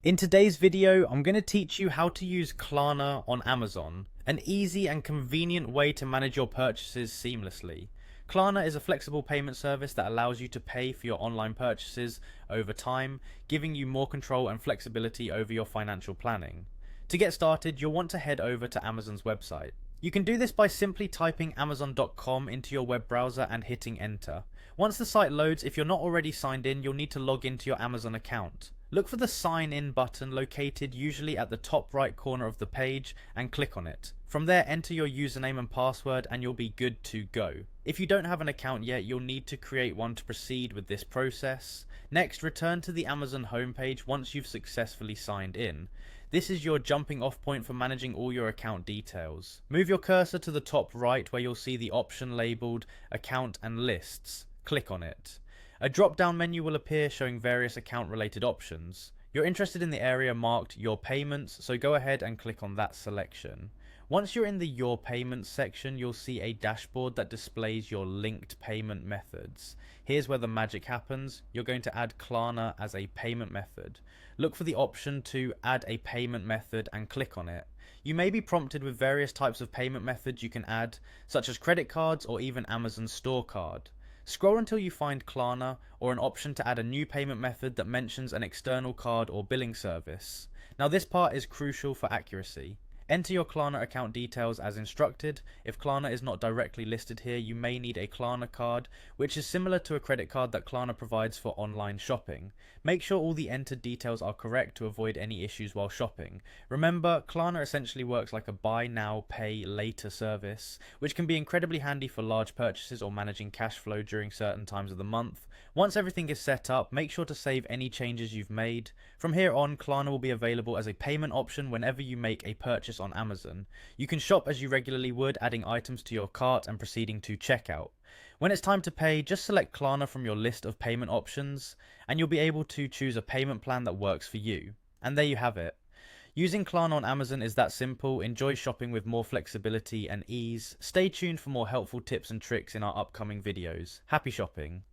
In today's video, I'm going to teach you how to use Klarna on Amazon, an easy and convenient way to manage your purchases seamlessly. Klarna is a flexible payment service that allows you to pay for your online purchases over time, giving you more control and flexibility over your financial planning. To get started, you'll want to head over to Amazon's website. You can do this by simply typing amazon.com into your web browser and hitting enter. Once the site loads, if you're not already signed in, you'll need to log into your Amazon account. Look for the sign in button located usually at the top right corner of the page and click on it. From there, enter your username and password and you'll be good to go. If you don't have an account yet, you'll need to create one to proceed with this process. Next, return to the Amazon homepage once you've successfully signed in. This is your jumping off point for managing all your account details. Move your cursor to the top right where you'll see the option labelled Account and Lists. Click on it. A drop-down menu will appear showing various account-related options. You're interested in the area marked Your Payments, so go ahead and click on that selection. Once you're in the Your Payments section, you'll see a dashboard that displays your linked payment methods. Here's where the magic happens. You're going to add Klarna as a payment method. Look for the option to Add a Payment Method and click on it. You may be prompted with various types of payment methods you can add, such as credit cards or even Amazon Store Card. Scroll until you find Klarna or an option to add a new payment method that mentions an external card or billing service. Now this part is crucial for accuracy. Enter your Klarna account details as instructed. If Klarna is not directly listed here, you may need a Klarna card, which is similar to a credit card that Klarna provides for online shopping. Make sure all the entered details are correct to avoid any issues while shopping. Remember, Klarna essentially works like a buy now, pay later service, which can be incredibly handy for large purchases or managing cash flow during certain times of the month. Once everything is set up, make sure to save any changes you've made. From here on, Klarna will be available as a payment option whenever you make a purchase on Amazon. You can shop as you regularly would, adding items to your cart and proceeding to checkout. When it's time to pay, just select Klarna from your list of payment options, and you'll be able to choose a payment plan that works for you. And there you have it. Using Klarna on Amazon is that simple. Enjoy shopping with more flexibility and ease. Stay tuned for more helpful tips and tricks in our upcoming videos. Happy shopping!